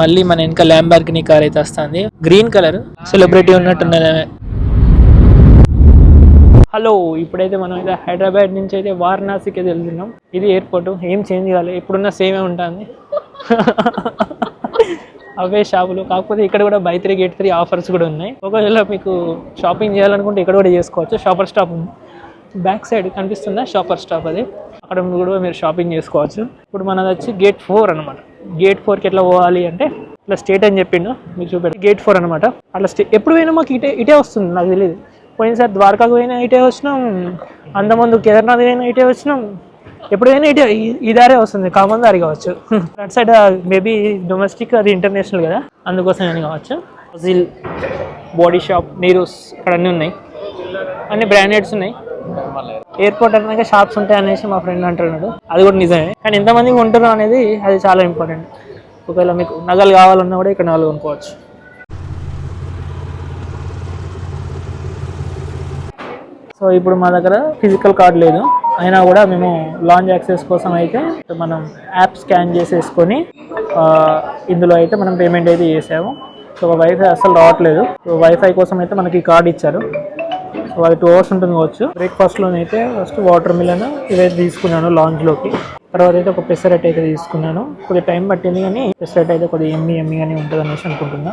మళ్ళీ మన వెనక ల్యాంబోర్గిని కార్ అయితే వస్తుంది, గ్రీన్ కలర్, సెలబ్రిటీ ఉన్నట్టున్నది. హలో, ఇప్పుడైతే మనం అయితే హైదరాబాద్ నుంచి అయితే వారణాసికి వెళ్తున్నాం. ఇది ఎయిర్పోర్ట్, ఏం చేంజ్ కావాలి, ఎప్పుడున్న సేమే ఉంటుంది. అవే షాపులు, కాకపోతే ఇక్కడ కూడా బై 3 get 3 ఆఫర్స్ కూడా ఉన్నాయి. ఒకవేళ మీకు షాపింగ్ చేయాలనుకుంటే ఇక్కడ కూడా చేసుకోవచ్చు. షాపర్ స్టాప్ ఉంది, బ్యాక్ సైడ్ కనిపిస్తుందా షాపర్ స్టాప్, అది అక్కడ కూడా మీరు షాపింగ్ చేసుకోవచ్చు. ఇప్పుడు మనది వచ్చి గేట్ 4 అనమాట. గేట్ 4కి ఎట్లా పోవాలి అంటే ఇట్లా స్టేట్ అని చెప్పిండు, మీకు చూపెట్టి గేట్ 4 అనమాట. అట్లా ఎప్పుడు పోయినా మాకు ఇటే వస్తుంది, నాకు తెలియదు. పోయినసారి ద్వారకాకు పోయినా ఇటే వచ్చినాం, అంతకుముందు కేదార్నాథ్ పోయినా ఇటే వచ్చినాం, ఎప్పుడైనా ఇటే ఈ దారే వస్తుంది, కామన్ దారి కావచ్చు. అటు సైడ్ మేబీ డొమెస్టిక్, అది ఇంటర్నేషనల్ కదా, అందుకోసం అని కావచ్చు. ఫజిల్, బాడీ షాప్, నీరూస్, ఇక్కడ అన్నీ ఉన్నాయి, అన్ని బ్రాండెడ్స్ ఉన్నాయి. ఎయిర్పోర్ట్ అన్నాక షాప్స్ ఉంటాయి అనేసి మా ఫ్రెండ్ అంటున్నాడు, అది కూడా నిజమే. కానీ ఎంతమంది కొంటారు అనేది అది చాలా ఇంపార్టెంట్. ఒకవేళ మీకు నగలు కావాలన్నా కూడా ఇక్కడ నగలు కొనుక్కోవచ్చు. సో ఇప్పుడు మా దగ్గర ఫిజికల్ కార్డ్ లేదు, అయినా కూడా మేము లాంజ్ యాక్సెస్ కోసం అయితే మనం యాప్ స్కాన్ చేసేసుకొని ఇందులో అయితే మనం పేమెంట్ అయితే చేసాము. సో వైఫై అసలు రావట్లేదు. సో వైఫై కోసం అయితే మనకి కార్డ్ ఇచ్చారు. సో అది 2 hours ఉంటుంది కావచ్చు. బ్రేక్ఫాస్ట్లోనైతే ఫస్ట్ వాటర్ మిలన్ ఇదైతే తీసుకున్నాను లాంజ్లోకి. తర్వాత అయితే ఒక పెసరెట్ అయితే తీసుకున్నాను. కొద్దిగా టైం పట్టింది కానీ పెసరెట్ అయితే కొద్దిగా ఎమ్మిగానే ఉంటుంది అనేసి అనుకుంటున్నా.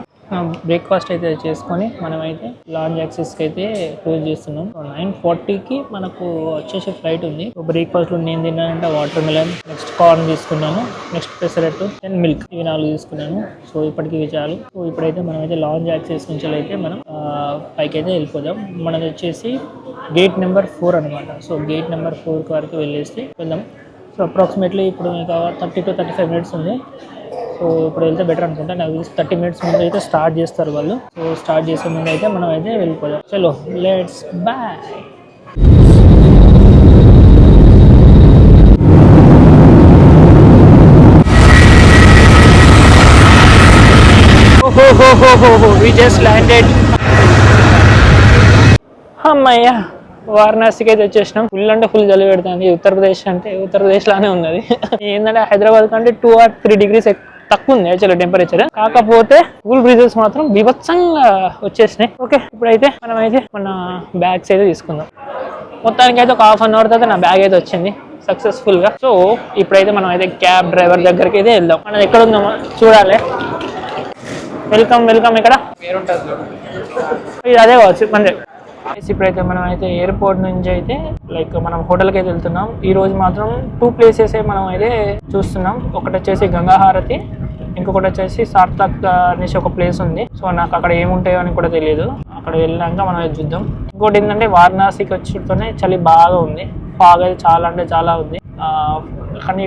బ్రేక్ఫాస్ట్ అయితే చేసుకొని మనమైతే లాంజ్ యాక్సెస్కి అయితే క్లోజ్ చేస్తున్నాం. 9:40కి మనకు వచ్చేసి ఫ్లైట్ ఉంది. బ్రేక్ఫాస్ట్లో నేను తిన్నానంటే వాటర్ మిలన్, నెక్స్ట్ కార్న్ తీసుకున్నాను, నెక్స్ట్ పెసరెట్ అండ్ మిల్క్, ఇవి 4 తీసుకున్నాను. సో ఇప్పటికి ఇవి చాలు. సో ఇప్పుడైతే మనమైతే లాంజ్ యాక్సెస్ నుంచి అయితే మనం పైకి అయితే వెళ్ళిపోదాం. మనది వచ్చేసి గేట్ నెంబర్ 4 అనమాట. సో గేట్ నెంబర్ 4 వరకు వెళ్ళేసి వెళ్దాం. సో అప్రాక్సిమేట్లీ ఇప్పుడు మీకు 30 to 35 minutes ఉంది. సో ఇప్పుడు వెళ్తే బెటర్ అనుకుంటా. నాకు 30 minutes ముందు అయితే స్టార్ట్ చేస్తారు వాళ్ళు. సో స్టార్ట్ చేసే ముందు అయితే మనం అయితే వెళ్ళిపోదాం. చలో let's bye. We just landed. అమ్మయ్యా, వారణాసికి అయితే వచ్చేసినాం. ఫుల్ అంటే ఫుల్ చలి పెడుతుంది. ఉత్తరప్రదేశ్ అంటే ఉత్తరప్రదేశ్ లానే ఉన్నది. ఏంటంటే హైదరాబాద్ కంటే 2 or 3 degrees తక్కువ ఉంది యాక్చువల్లీ టెంపరేచర్. కాకపోతే కూల్ బ్రీజెస్ మాత్రం బీభత్సంగా వచ్చేసినాయి. ఓకే, ఇప్పుడైతే మనం అయితే మన బ్యాగ్స్ అయితే తీసుకుందాం. మొత్తానికి అయితే ఒక 1/2 hour తర్వాత నా బ్యాగ్ అయితే వచ్చింది సక్సెస్ఫుల్ గా. సో ఇప్పుడైతే మనం అయితే క్యాబ్ డ్రైవర్ దగ్గరికి అయితే వెళ్దాం. మనం ఎక్కడ ఉందామో చూడాలి. Welcome welcome. ఇక్కడ ఇది అదే కావచ్చు మంది. ఇప్పుడైతే మనం అయితే ఎయిర్పోర్ట్ నుంచి అయితే మనం హోటల్కి అయితే వెళ్తున్నాం. ఈ రోజు మాత్రం 2 places మనం అయితే చూస్తున్నాం. ఒకటి వచ్చేసి గంగా హారతి, ఇంకొకటి వచ్చేసి సార్థక్ అనేసి ఒక ప్లేస్ ఉంది. సో నాకు అక్కడ ఏముంటాయో అని కూడా తెలియదు. అక్కడ వెళ్ళాక మనం అయితే చూద్దాం. ఇంకోటి ఏంటంటే వారణాసికి వచ్చేటతోనే చలి బాగా ఉంది. బాగా చాలా అంటే చాలా ఉంది. కానీ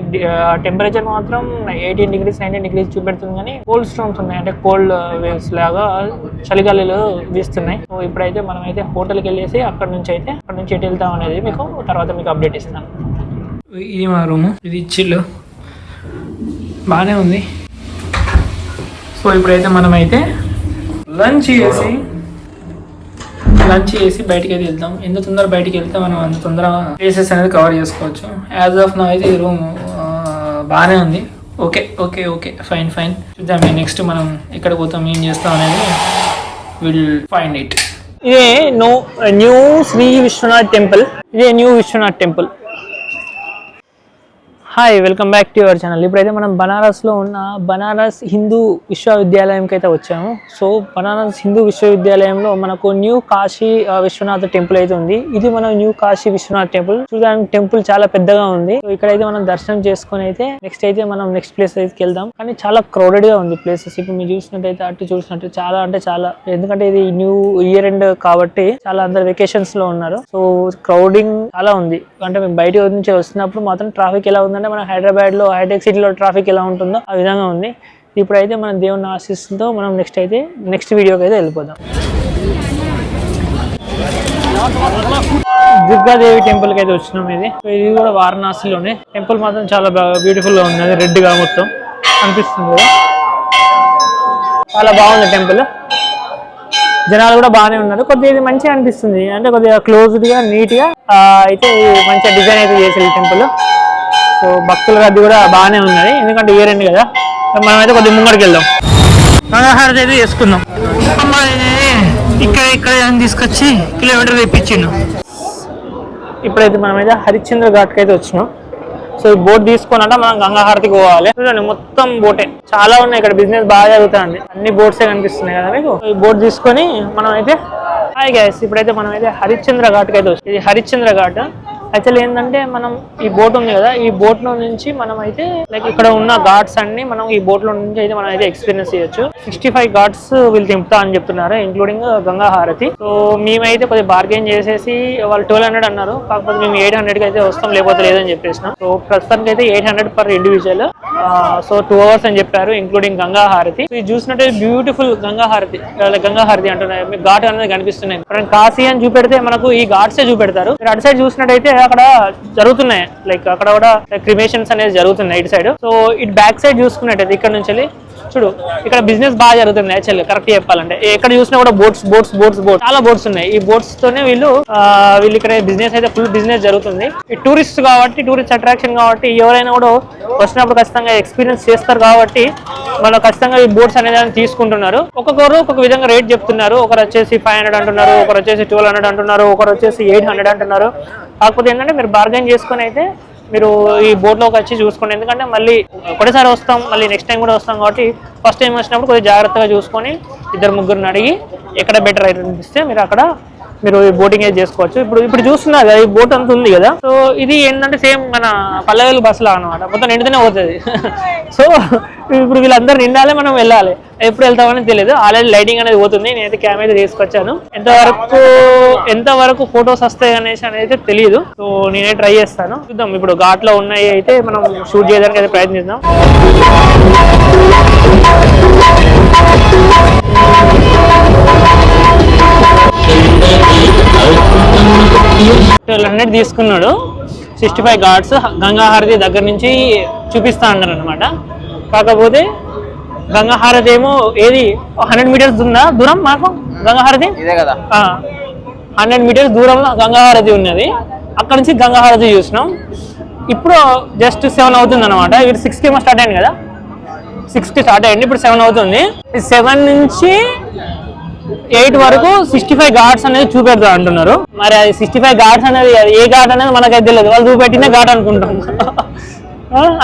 టెంపరేచర్ మాత్రం 18 degrees 19 degrees చూపెడుతుంది. కానీ కోల్డ్ స్ట్రోమ్స్ ఉన్నాయి, అంటే కోల్డ్ వేవ్స్ లాగా చలిగాలిలు వీస్తున్నాయి. సో ఇప్పుడైతే మనం అయితే హోటల్కి వెళ్ళేసి అక్కడ నుంచి ఎటు వెళ్తాం అనేది మీకు తర్వాత అప్డేట్ ఇస్తాను. ఇది మా రూము, ఇది చిల్లు బాగానే ఉంది. సో ఇప్పుడైతే మనం అయితే లంచ్ చేసి బయటికి అయితే వెళ్తాం. ఎంత తొందర బయటికి వెళ్తే మనం అంత తొందర ప్లేసెస్ అనేది కవర్ చేసుకోవచ్చు. యాజ్ ఆఫ్ నౌ అయితే ఈ రూమ్ బాగానే ఉంది. Okay okay okay fine fine. చూద్దాం నెక్స్ట్ మనం ఎక్కడ పోతాం, ఏం చేస్తాం అనేది విల్ ఫైండ్ ఇట్. ఇదే new Shri Vishwanath temple. Hi, welcome back to your channel. ఇప్పుడైతే మనం బనారస్లో ఉన్న బనారస్ హిందూ విశ్వవిద్యాలయంకి అయితే వచ్చాము. సో బనారస్ హిందూ విశ్వవిద్యాలయంలో మనకు న్యూ కాశీ విశ్వనాథ్ టెంపుల్ అయితే ఉంది. ఇది మన న్యూ కాశీ విశ్వనాథ్ టెంపుల్. చూడడానికి టెంపుల్ చాలా పెద్దగా ఉంది. సో ఇక్కడైతే మనం దర్శనం చేసుకుని అయితే నెక్స్ట్ ప్లేస్ అయితే వెళ్దాం. కానీ చాలా క్రౌడెడ్ గా ఉంది ప్లేసెస్. ఇప్పుడు మీరు చూసినట్టయితే అటు చూసినట్టు చాలా అంటే చాలా, ఎందుకంటే ఇది న్యూ ఇయర్ ఎండ్ కాబట్టి చాలా అందరు వెకేషన్స్ లో ఉన్నారు. సో క్రౌడింగ్ చాలా ఉంది. అంటే మేము బయట నుంచి వస్తున్నప్పుడు మాత్రం ట్రాఫిక్ ఎలా ఉందంటే మన హైదరాబాద్ లో హైటెక్ సిటీలో ట్రాఫిక్ ఎలా ఉంటుందో ఆ విధంగా ఉంది. ఇప్పుడైతే మనం దేవుని ఆశీస్సుతో మనం నెక్స్ట్ వీడియోకి అయితే వెళ్ళిపోదాం. దుర్గాదేవి టెంపుల్ కి అయితే వచ్చినాం. ఇది కూడా వారణాసిలోనే. టెంపుల్ మాత్రం చాలా బ్యూటిఫుల్ గా ఉన్నది, రెడ్ గా మొత్తం అనిపిస్తుంది కదా, చాలా బాగుంది టెంపుల్. జనాలు కూడా బాగానే ఉన్నారు. కొద్దిగా ఇది మంచిగా అనిపిస్తుంది, అంటే కొద్దిగా క్లోజ్డ్ గా నీట్ గా అయితే మంచిగా డిజైన్ అయితే చేసేది టెంపుల్. సో భక్తుల రద్దీ కూడా బాగానే ఉన్నది, ఎందుకంటే ఇయర్ ఎండ్ కదా. మనమైతే కొద్దిగా ముంగడికి వెళ్దాం. గంగాహారతి అయితే చేసుకుందాం. అమ్మాయి ఇక్కడ తీసుకొచ్చి కిలోమీటర్ తెప్పించిండు. ఇప్పుడైతే మనమైతే హరిశ్చంద్ర ఘాట్కి అయితే వచ్చినాం. సో ఈ బోట్ తీసుకున్నాక మనం గంగాహారతికి పోవాలి. చూడండి మొత్తం బోటే, చాలా ఉన్నాయి ఇక్కడ, బిజినెస్ బాగా జరుగుతుంది. అన్ని బోట్సే కనిపిస్తున్నాయి కదా మీకు. ఈ బోట్ తీసుకొని మనం అయితే హాయ్ గైస్, ఇప్పుడైతే మనం అయితే హరిశ్చంద్ర ఘాట్కి అయితే వచ్చి, ఇది హరిశ్చంద్ర ఘాట్. యాక్చువల్లీ ఏంటంటే మనం ఈ బోట్ ఉంది కదా, ఈ బోట్ లో నుంచి మనం అయితే లైక్ ఇక్కడ ఉన్న ఘాట్స్ అన్ని మనం ఈ బోట్ లో నుంచి అయితే మనం అయితే ఎక్స్పీరియన్స్ చేయొచ్చు. 65 ఘాట్స్ వీళ్ళు తింపుతా అని చెప్తున్నారు, ఇంక్లూడింగ్ గంగా హారతి. సో మేమైతే కొద్దిగా బార్గెన్ చేసేసి వాళ్ళు 1200 అన్నారు, కాకపోతే మేము 800కి అయితే వస్తాం, లేకపోతే లేదని చెప్పేసినాం. సో ప్రస్తుతానికి అయితే 800 పర్ ఇండివిజువల్. సో 2 hours అని చెప్పారు, ఇంక్లూడింగ్ గంగా హారతి. ఇది చూసినట్టు బ్యూటిఫుల్ గంగా హారతి అంటున్నారు. మీకు ఘాట్ అనేది కనిపిస్తున్నాయి. కాశీ అని చూపెడితే మనకు ఈ ఘాట్సే చూపెడతారు. మీరు అటు సైడ్ చూసినట్టయితే అక్కడ జరుగుతున్నాయి, లైక్ అక్కడ కూడా క్రిమేషన్స్ అనేది జరుగుతున్నాయి ఇటు సైడ్. సో ఇటు బ్యాక్ సైడ్ చూసుకున్నట్టయితే ఇక్కడ నుంచి చూడు, ఇక్కడ బిజినెస్ బాగా జరుగుతుంది. యాక్చువల్లీ కరెక్ట్ చెప్పాలంటే ఎక్కడ చూసినా కూడా బోట్స్ చాలా బోట్స్ ఉన్నాయి. ఈ బోట్స్ తోనే వీళ్ళు ఇక్కడ బిజినెస్ అయితే ఫుల్ బిజినెస్ జరుగుతుంది. ఈ టూరిస్ట్ కాబట్టి, టూరిస్ట్ అట్రాక్షన్ కాబట్టి ఎవరైనా కూడా వచ్చినప్పుడు ఖచ్చితంగా ఎక్స్పీరియన్స్ చేస్తారు కాబట్టి మనం ఖచ్చితంగా ఈ బోట్స్ అనేది తీసుకుంటున్నారు. ఒక్కొక్కరు ఒక్కొక్క విధంగా రేట్ చెప్తున్నారు. ఒకరు వచ్చేసి 500 అంటున్నారు, ఒకరు వచ్చేసి 1200 అంటున్నారు, ఒకరు వచ్చేసి 800 అంటున్నారు. కాకపోతే ఏంటంటే మీరు బార్గెన్ చేసుకుని అయితే మీరు ఈ బోట్లోకి వచ్చి చూసుకోండి. ఎందుకంటే మళ్ళీ ఒకటేసారి వస్తాం, మళ్ళీ నెక్స్ట్ టైం కూడా వస్తాం కాబట్టి ఫస్ట్ టైం వచ్చినప్పుడు కొద్దిగా జాగ్రత్తగా చూసుకొని 2-3 అడిగి ఎక్కడ బెటర్ అయితే అనిపిస్తే మీరు అక్కడ మీరు ఈ బోటింగ్ అయితే చేసుకోవచ్చు. ఇప్పుడు చూస్తున్నారు కదా, ఈ బోట్ అంతా ఉంది కదా. సో ఇది ఏంటంటే సేమ్ మన పల్లెవేలు బస్సులా అనమాట, మొత్తం నిండితేనే పోతుంది. సో ఇప్పుడు వీళ్ళందరూ నిండాలి, మనం వెళ్ళాలి. ఎప్పుడు వెళ్తామని తెలియదు. ఆల్రెడీ లైటింగ్ అనేది పోతుంది. నేనైతే కెమెరా తీసుకొచ్చాను. ఎంతవరకు ఫొటోస్ వస్తాయి అనేసి అనేది తెలియదు. సో నేనే ట్రై చేస్తాను, చూద్దాం. ఇప్పుడు ఘాట్లో ఉన్నాయి అయితే మనం షూట్ చేయడానికి అయితే ప్రయత్నిద్దాం. హండ్రెడ్ తీసుకున్నాడు. 65 ఘాట్స్ గంగాహారతి దగ్గర నుంచి చూపిస్తా అన్నారు అనమాట. కాకపోతే గంగాహారతి ఏమో ఏది 100 మీటర్స్ ఉందా దూరం మాకు గంగాహారతి, 100 మీటర్స్ దూరంలో గంగాహారతి ఉన్నది. అక్కడ నుంచి గంగాహారతి చూసినాం. ఇప్పుడు జస్ట్ 7 అవుతుంది అనమాట. ఇప్పుడు 6కి ఏమో స్టార్ట్ అయింది కదా, 6కి స్టార్ట్ అయ్యింది, ఇప్పుడు 7 అవుతుంది. 7 నుంచి 8 వరకు 65 ఘాట్స్ అనేది చూపెడతా అంటున్నారు. మరి అది 65 ఘాట్స్ అనేది ఏ ఘాట్ అనేది మనకైతే తెలియదు, వాళ్ళు చూపెట్టిందే ఘాట్ అనుకుంటాం.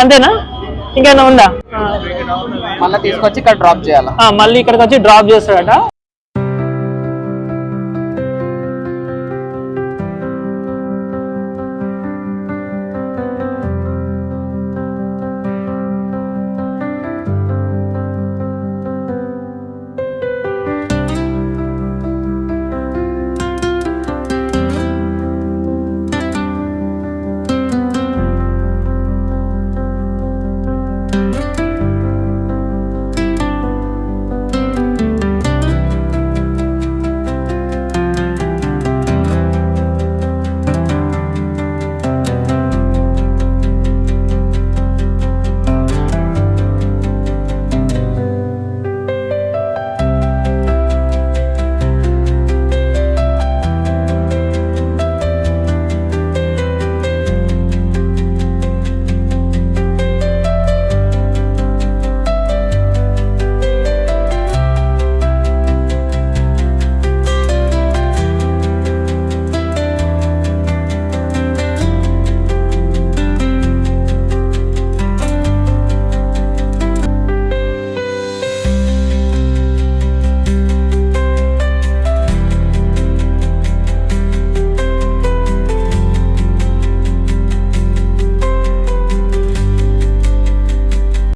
అంతేనా, ఇంకేమైనా ఉందా? మళ్ళీ తీసుకొచ్చి ఇక్కడ డ్రాప్ చేయాలి. మళ్ళీ ఇక్కడికి వచ్చి డ్రాప్ చేస్తాడట.